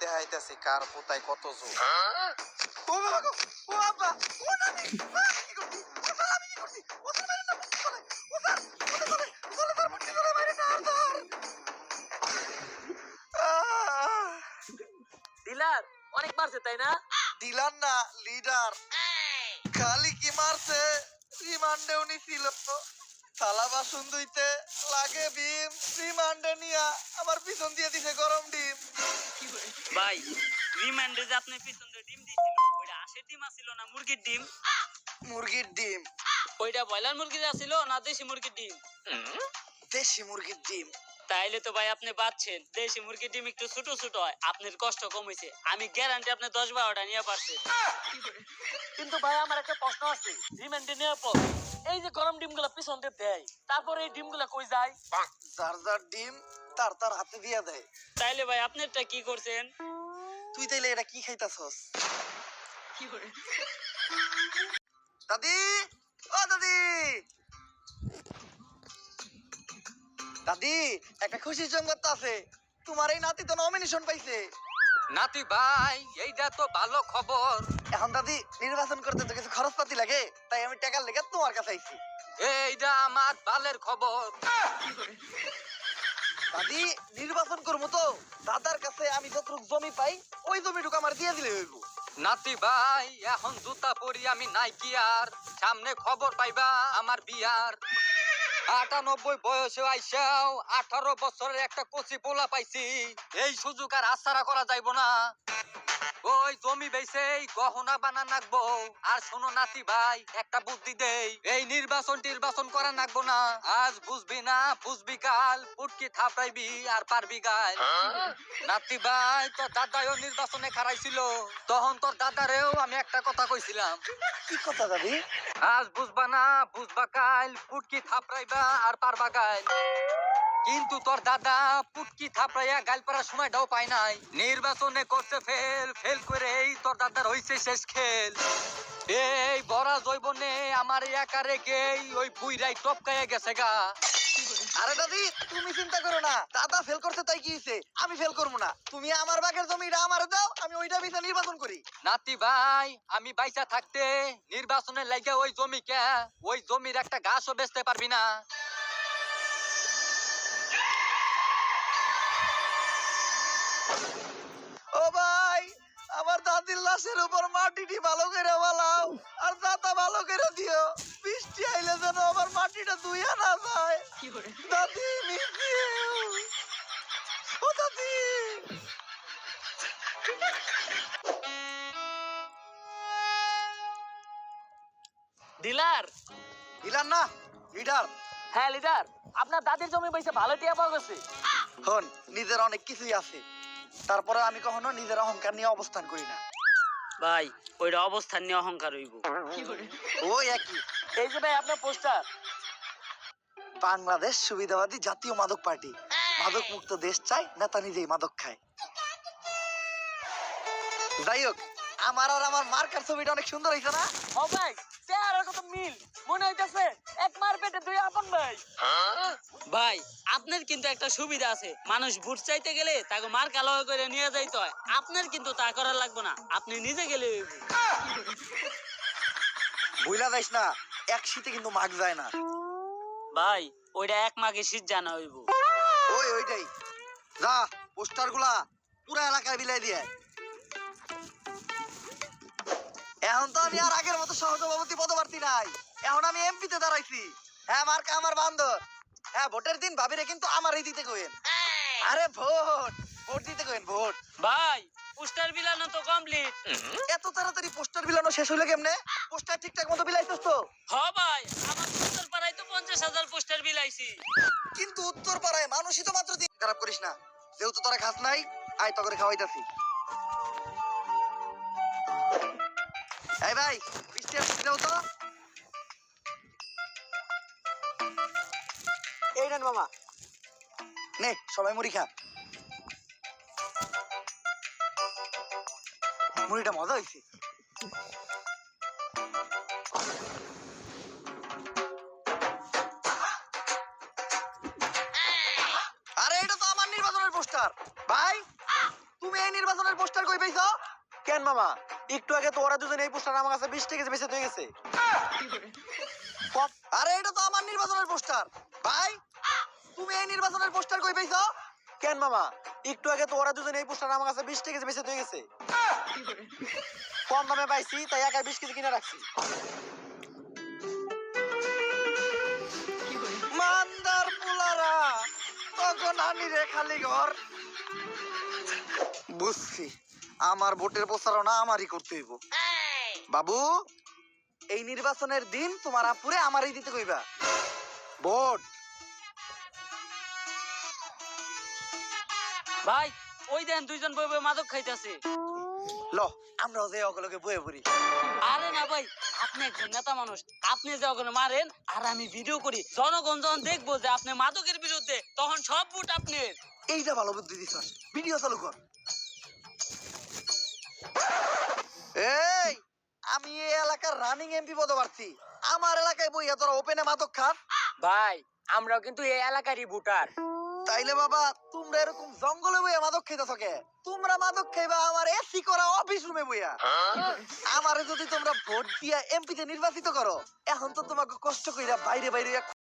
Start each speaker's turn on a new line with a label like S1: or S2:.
S1: দেখাইতেছি কার কোথায় কত জোর। ও বাবা গো, ও আব্বা, ও নানি, কি করছি? ও স্যার, আমি কি করছি? ও স্যার, মারেন না, মুক্তি চলে। ও স্যার, স্যার, মুক্তি চলে, মারেন না, স্যার।
S2: ডিলার অনেক মারছে তাই না?
S1: দিলাম না, লিডার। খালি কি মারছে, রিমান্ডেও নিছিল। থালা বাসন ধুইতে লাগে ভীম, রিমান্ডে নিয়া আমার পিছন দিয়ে দিছে গরম ডিম।
S2: ভাই রিমান্ডে যে আপনি পিছন দিয়ে ডিম দিছিল ওইটা আশের ডিম আছিল না মুরগির ডিম?
S1: মুরগির ডিম।
S2: ওইটা ব্রয়লার মুরগির আছিল না দেশি মুরগির ডিম?
S1: দেশি মুরগির ডিম।
S2: তাইলে তো ভাই আপনি বাঁচছেন। দেশি মুরগির ডিম একটু ছোট ছোট হয়, আপনার কষ্ট কম হয়েছে। আমি গ্যারান্টি আপনি 10-12টা নিয়ে পারছেন। কিন্তু ভাই আমার একটা প্রশ্ন আছে, রিমান্ডে নেওয়ার পর এই যে গরম ডিমগুলো পিছন দিয়ে দেয়, তারপরে এই ডিমগুলো কই যায়?
S1: যার যার ডিম তার তার হাতে দিয়া দেয়।
S2: তাইলে ভাই আপনারটা কি করছেন?
S1: তুই তাইলে এটা কি খাইতাছস? দাদি, ও দাদি, দাদি, একটা খুশির সংবাদ তো আছে। তোমার এই নাতি তো নমিনেশন পাইছে।
S3: নাতি ভাই, এইটা তো ভালো খবর।
S1: এখন দাদি নির্বাচন করতে তো কিছু খরচপাতি লাগে, তাই আমি টাকার লেগে তোমার কাছে আইছি।
S3: এইটা আমার বালের খবর।
S1: দাদি নির্বাচন করবো তো, দাদার কাছে আমি যতটুক জমি পাই ওই জমিটুকু আমার দিয়ে দিলে হইব।
S3: নাতি ভাই, এখন জুতা পরি আমি নাই কি আর, সামনে খবর পাইবা আমার বিয়ার। 98 বয়সে আইসাও 18 বছরের একটা কচি পোলা পাইছি, এই সুযোগ আর আশারা করা যাইব না। ওই জমি বেচে গহনা বানা নাকবো। আর শোনো নাতি ভাই, একটা বুদ্ধি দেই, এই নির্বাচন করা নাকবো না। আজ বুঝবি না, বুঝবি কাল, পুটকি থাপড়াইবি আর পারবি গাল। নাতি ভাই, তোর দাদাও নির্বাচনে খারাইছিল, তখন তোর দাদারেও আমি একটা কথা কইছিলাম।
S1: কি কথা দাদি?
S3: আজ বুঝবা না, বুঝবা কাল, পুটকি থাপড়াইবা আর পারবা গাল। কিন্তু তোর দাদা পুটকি থাপড়াইয়া গাল পাড়ার সময়টাও পায় নাই। নির্বাচনে করছে ফেল, ফেল করে তোর দাদার হইছে শেষ খেল। এই বড়া জৈবনে আমার একা রেখে ওই বুইরাই টপকাইয়া গেছে গা।
S1: আরে দাদি তুমি চিন্তা করো না, দাদা ফেল করছে তাই কি হইছে, আমি ফেল করবো না। তুমি আমার বাগের জমিটা আমারে দাও, আমি ওইটা বেচে নির্বাচন করি।
S3: নাতি ভাই, আমি বাইচা থাকতে নির্বাচনের লাগে ওই জমিকে, ওই জমির একটা ঘাসও বেচতে পারবি না।
S1: ও ভাই, আমার দাদির লাশের উপর মাটিটি ভালো করে বালাও, আর দাদা ভালো করে দিও। বৃষ্টি আইলে যেন আমার মাটিটা ধুইয়া না যায়। দাদি মিছি, ও দাদি।
S2: ডিলার।
S1: দিলাম না, লিডার।
S2: হ্যাঁ লিডার, আপনার দাদির জমি বেচে ভালো টিয়া পাওয়া গেছে।
S1: হন, নিজের অনেক কিছুই আছে, তারপরে আমি কখনো নিজের অহংকার নিয়ে অবস্থান করি না।
S2: ভাই ওইটা অবস্থান নিয়ে অহংকার হইব।
S1: ওই একই।
S2: এই যে ভাই আপনার পোস্টার।
S1: বাংলাদেশ সুবিধাবাদী জাতীয় মাদক পার্টি, মাদক মুক্ত দেশ চায়, নেতা নিজেই মাদক খায়। যাই হোক, আমার আর আমার মার্কার ছবিটা অনেক সুন্দর হয়েছে না?
S2: ও ভাই চেহারার কত মিল, মনে হইতাছে এক মার পেটে দুই আপন ভাই। ভাই আপনার কিন্তু একটা সুবিধা আছে, মানুষ ভোট চাইতে গেলে তাকে মার কালো করে নিয়ে যাইতে হয়। আপনার কিন্তু তা করা লাগবে না, আপনি নিজে গেলে হইব।
S1: ভুলা যাইস না, এক শীতে কিন্তু মাগ যায় না।
S2: ভাই ওইটা এক মাঘে শীত জানা হইব।
S1: ওইটাই। যা, পোস্টার গুলা পুরো এলাকায় বিলাই দিয়ে। এখন তো আমি আর আগের মতো সহসভাপতি পদপ্রার্থী নাই, এখন আমি এমপিতে দাঁড়াইছি। হ্যাঁ, মার্কা আমার বান্ধব। হ্যাঁ, ভোটের দিন ভাবিরে কিন্তু আমারই দিতে কইেন। আরে ভোট, ভোট দিতে কইেন, ভোট।
S2: ভাই পোস্টার বিলানো তো কমপ্লিট।
S1: এত তাড়াতাড়ি পোস্টার বিলানো শেষ হইলো কেমনে? পোস্টার ঠিকঠাক মতো বিলাইছস তো?
S2: হ ভাই, আমার উত্তর পাড়ায় তো 50,000 পোস্টার বিলাইছি।
S1: কিন্তু উত্তর পাড়ায় মানুষই তো মাত্র দিন। খারাপ করিস না, যেহেতু তোরা খাস নাই, আয় তো করে খাওয়াইতাছি। এই ভাই, বৃষ্টি আসছে দাও তো। এই নেন মামা, নে সবাই মুড়ি খা। মুড়িটা মজা হয়েছে। আরে এটা তো আমার নির্বাচনের পোস্টার ভাই। তুমি এই নির্বাচনের পোস্টার কই পাইছো? কেন মামা, একটু আগে তো ওরা দুজন এই পোস্টার আমার কাছে 20 টাকা বেঁচে হয়ে গেছে। আরে এটা তো আমার নির্বাচনের পোস্টার। ভাই, তুমি এই নির্বাচনের পোস্টার কই পাইছো? কেন মামা, একটু আগে তো ওরা দুজন এই পোস্টার আমার কাছে 20 টাকা বেঁচে হয়ে গেছে। কম দামে পাইছি তাই একা 20 কেজি কিনে রাখছি। মান্দার পুলারা, তখন আনি রে খালি ঘর। বুঝছি, আমার ভোটের প্রচারণা আমারই করতে হইব। বাবু, এই নির্বাচনের দিন তোমার আপুরে আমারই দিতে কইবা ভোট।
S2: ভাই ওই দেন দুইজন বই বই মাদক খাইতেছে।
S1: ল, আমরাও যে অগলকে বয়ে পড়ি।
S2: আরে না ভাই, আপনি একজন নেতা মানুষ, আপনি যে ওখানে মারেন আর আমি ভিডিও করি, জনগণ যখন দেখবো যে আপনি মাদকের বিরুদ্ধে, তখন সব ভোট আপনার।
S1: এইটা ভালো বুদ্ধি দিছস, ভিডিও চালু কর। এই, আমি এই এলাকার রানিং এমপি পদে পারছি, আমার এলাকায় বইয়া তোরা ওপেনে মাদক খাস।
S2: ভাই আমরাও কিন্তু এই এলাকারই ভোটার।
S1: তাইলে বাবা, তোমরা এরকম জঙ্গলে বইয়া মাদক খাইতেছ কে? তোমরা মাদক খাইবা আমার এসি করা অফিস রুমে বইয়া। আমারে যদি তোমরা ভোট দিয়া এমপিতে নির্বাচিত করো, এখন তো তোমাকে কষ্ট কইরা বাইরে বাইরে